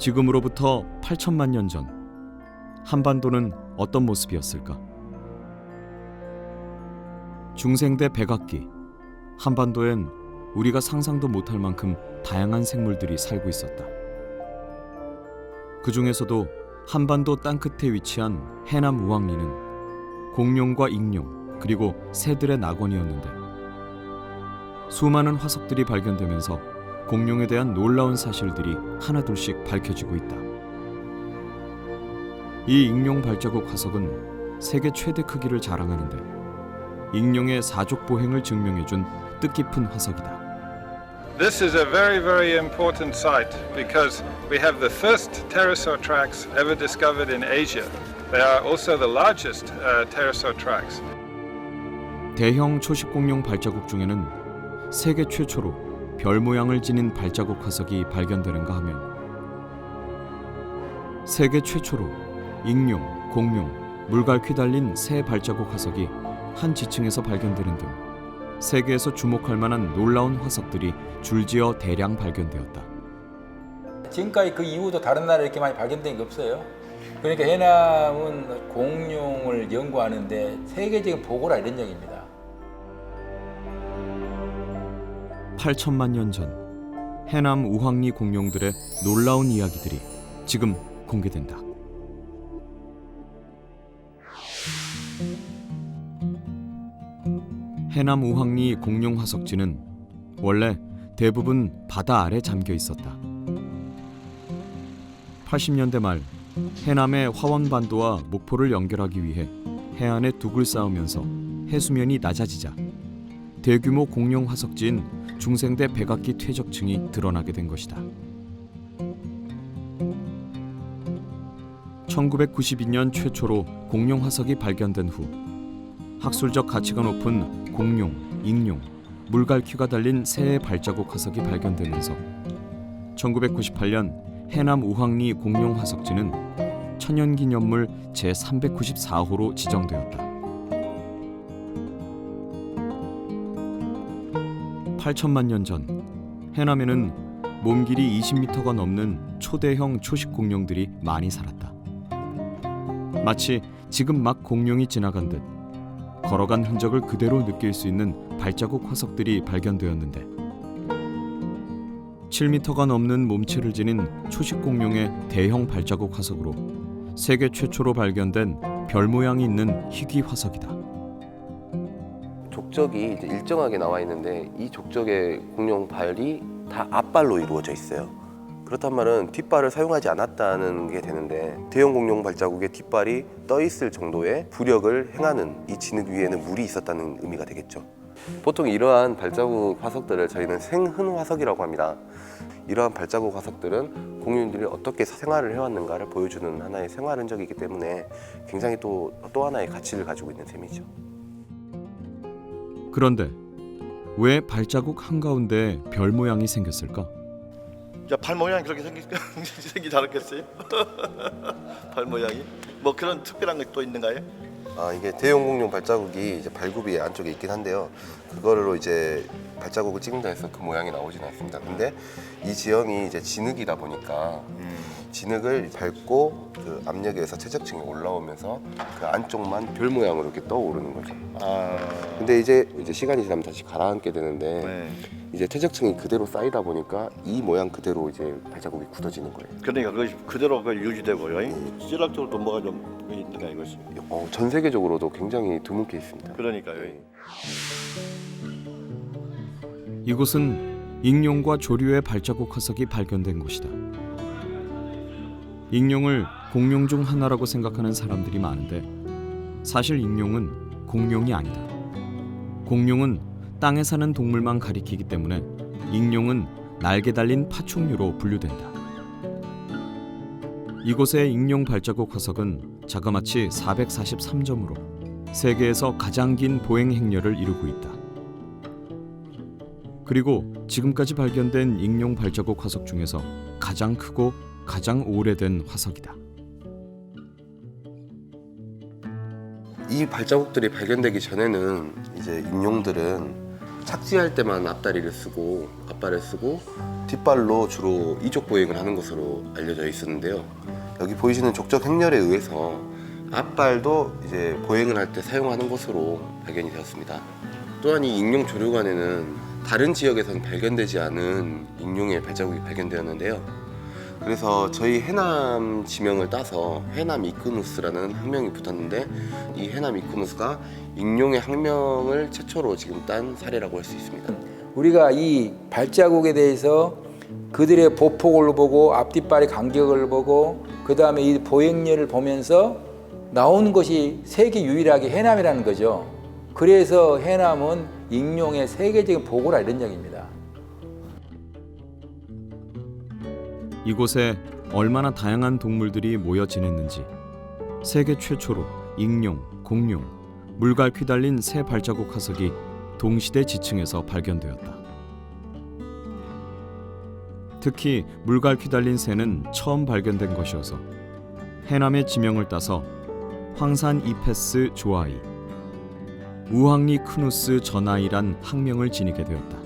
지금으로부터 8천만 년 전, 한반도는 어떤 모습이었을까? 중생대 백악기, 한반도엔 우리가 상상도 못할 만큼 다양한 생물들이 살고 있었다. 그 중에서도 한반도 땅끝에 위치한 해남 우왕리는 공룡과 익룡 그리고 새들의 낙원이었는데, 수많은 화석들이 발견되면서 공룡에 대한 놀라운 사실들이 하나둘씩 밝혀지고 있다. 이 익룡 발자국 화석은 세계 최대 크기를 자랑하는데, 익룡의 사족 보행을 증명해준 뜻깊은 화석이다. This is a very important site because we have the first pterosaur tracks ever discovered in Asia. They are also the largest pterosaur tracks. 대형 초식 공룡 발자국 중에는 세계 최초로 별 모양을 지닌 발자국 화석이 발견되는가 하면, 세계 최초로 익룡, 공룡, 물갈퀴 달린 새 발자국 화석이 한 지층에서 발견되는 등 세계에서 주목할 만한 놀라운 화석들이 줄지어 대량 발견되었다. 지금까지 그 이후도 다른 나라에 이렇게 많이 발견된 게 없어요. 그러니까 해남은 공룡을 연구하는데 세계적인 보고라 이런 얘기입니다. 8천만 년 전 해남 우황리 공룡들의 놀라운 이야기들이 지금 공개된다. 해남 우황리 공룡 화석지는 원래 대부분 바다 아래 잠겨 있었다. 80년대 말 해남의 화원반도와 목포를 연결하기 위해 해안에 둑을 쌓으면서 해수면이 낮아지자 대규모 공룡 화석지인 중생대 백악기 퇴적층이 드러나게 된 것이다. 1992년 최초로 공룡 화석이 발견된 후 학술적 가치가 높은 공룡, 익룡, 물갈퀴가 달린 새의 발자국 화석이 발견되면서 1998년 해남 우황리 공룡 화석지는 천연기념물 제394호로 지정되었다. 8천만 년 전 해남에는 몸길이 20m가 넘는 초대형 초식 공룡들이 많이 살았다. 마치 지금 막 공룡이 지나간 듯 걸어간 흔적을 그대로 느낄 수 있는 발자국 화석들이 발견되었는데, 7m가 넘는 몸체를 지닌 초식 공룡의 대형 발자국 화석으로 세계 최초로 발견된 별 모양이 있는 희귀 화석이다. 족적이 이제 일정하게 나와 있는데 이 족적의 공룡 발이 다 앞발로 이루어져 있어요. 그렇단 말은 뒷발을 사용하지 않았다는 게 되는데, 대형 공룡 발자국의 뒷발이 떠 있을 정도의 부력을 행하는 이 진흙 위에는 물이 있었다는 의미가 되겠죠. 보통 이러한 발자국 화석들을 저희는 생흔 화석이라고 합니다. 이러한 발자국 화석들은 공룡들이 어떻게 생활을 해왔는가를 보여주는 하나의 생활 흔적이기 때문에 굉장히 또 하나의 가치를 가지고 있는 셈이죠. 그런데 왜 발자국 한가운데 별 모양이 생겼을까? 발 모양이 그렇게 생기지 않았겠어요? 발 모양이? 뭐 그런 특별한 게 또 있는가요? 이게 대형 공룡 발자국이 이제 발굽이 안쪽에 있긴 한데요. 그거로 이제 발자국을 찍는다 해서 그 모양이 나오지는 않습니다. 근데 이 지형이 이제 진흙이다 보니까 진흙을 밟고 그 압력에 의해서 퇴적층이 올라오면서 그 안쪽만 별 모양으로 이렇게 떠오르는 거죠. 근데 이제 시간이 지나면 다시 가라앉게 되는데, 네. 이제 퇴적층이 그대로 쌓이다 보니까 이 모양 그대로 이제 발자국이 굳어지는 거예요. 그러니까 그것이 그대로 유지되고요. 지락적으로 또 뭐가 좀 있는가 이것이. 전 세계적으로도 굉장히 드물게 있습니다. 그러니까요. 이곳은 익룡과 조류의 발자국 화석이 발견된 곳이다. 익룡을 공룡 중 하나라고 생각하는 사람들이 많은데, 사실 익룡은 공룡이 아니다. 공룡은 땅에 사는 동물만 가리키기 때문에 익룡은 날개 달린 파충류로 분류된다. 이곳의 익룡 발자국 화석은 자그마치 443점으로 세계에서 가장 긴 보행 행렬을 이루고 있다. 그리고 지금까지 발견된 익룡 발자국 화석 중에서 가장 크고 가장 오래된 화석이다. 이 발자국들이 발견되기 전에는 이제 익룡들은 착지할 때만 앞다리를 쓰고 앞발을 쓰고 뒷발로 주로 이족 보행을 하는 것으로 알려져 있었는데요. 여기 보이시는 족적 행렬에 의해서 앞발도 이제 보행을 할 때 사용하는 것으로 발견이 되었습니다. 또한 이 익룡 조류관에는 다른 지역에서는 발견되지 않은 익룡의 발자국이 발견되었는데요. 그래서 저희 해남 지명을 따서 해남 이크누스라는 학명이 붙었는데, 이 해남 이크누스가 익룡의 학명을 최초로 지금 딴 사례라고 할 수 있습니다. 우리가 이 발자국에 대해서 그들의 보폭을 보고 앞뒷발의 간격을 보고 그 다음에 이 보행렬을 보면서 나오는 것이 세계 유일하게 해남이라는 거죠. 그래서 해남은 익룡의 세계적인 보고라 이런 얘기입니다. 이곳에 얼마나 다양한 동물들이 모여 지냈는지 세계 최초로 익룡, 공룡, 물갈 휘달린 새 발자국 화석이 동시대 지층에서 발견되었다. 특히 물갈 휘달린 새는 처음 발견된 것이어서 해남의 지명을 따서 황산 이페스 조아이, 우황리 크누스 전아이란 학명을 지니게 되었다.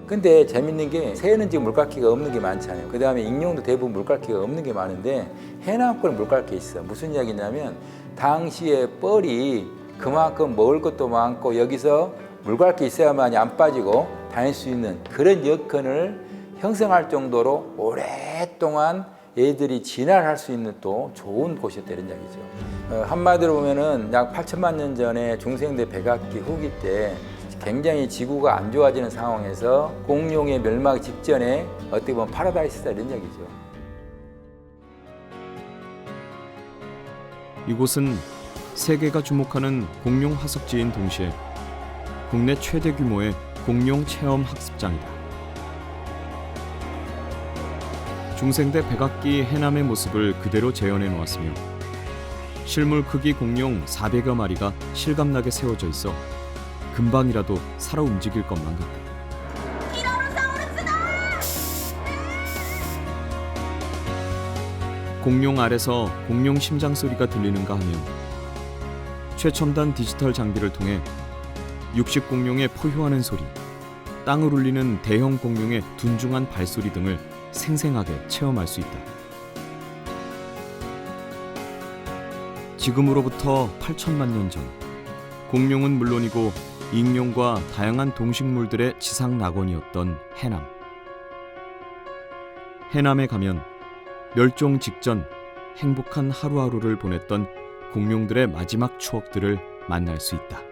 근데 재밌는 게 새는 지금 물갈퀴가 없는 게 많잖아요. 그 다음에 익룡도 대부분 물갈퀴가 없는 게 많은데 해남권은 물갈퀴 있어. 무슨 이야기냐면 당시에 뻘이 그만큼 먹을 것도 많고 여기서 물갈퀴 있어야만이 안 빠지고 다닐 수 있는 그런 여건을 형성할 정도로 오랫동안 애들이 진화할 수 있는 또 좋은 곳이었다 이런 이야기죠. 한마디로 보면은 약 8천만 년 전에 중생대 백악기 후기 때 굉장히 지구가 안 좋아지는 상황에서 공룡의 멸망 직전에 어떻게 보면 파라다이스다 이런 얘기죠. 이곳은 세계가 주목하는 공룡 화석지인 동시에 국내 최대 규모의 공룡 체험 학습장이다. 중생대 백악기 해남의 모습을 그대로 재현해 놓았으며 실물 크기 공룡 400여 마리가 실감나게 세워져 있어 금방이라도 살아 움직일 것만 같다. 공룡 알에서 공룡 심장 소리가 들리는가 하면 최첨단 디지털 장비를 통해 육식 공룡의 포효하는 소리, 땅을 울리는 대형 공룡의 둔중한 발소리 등을 생생하게 체험할 수 있다. 지금으로부터 8천만 년 전, 공룡은 물론이고 익룡과 다양한 동식물들의 지상 낙원이었던 해남. 해남에 가면 멸종 직전 행복한 하루하루를 보냈던 공룡들의 마지막 추억들을 만날 수 있다.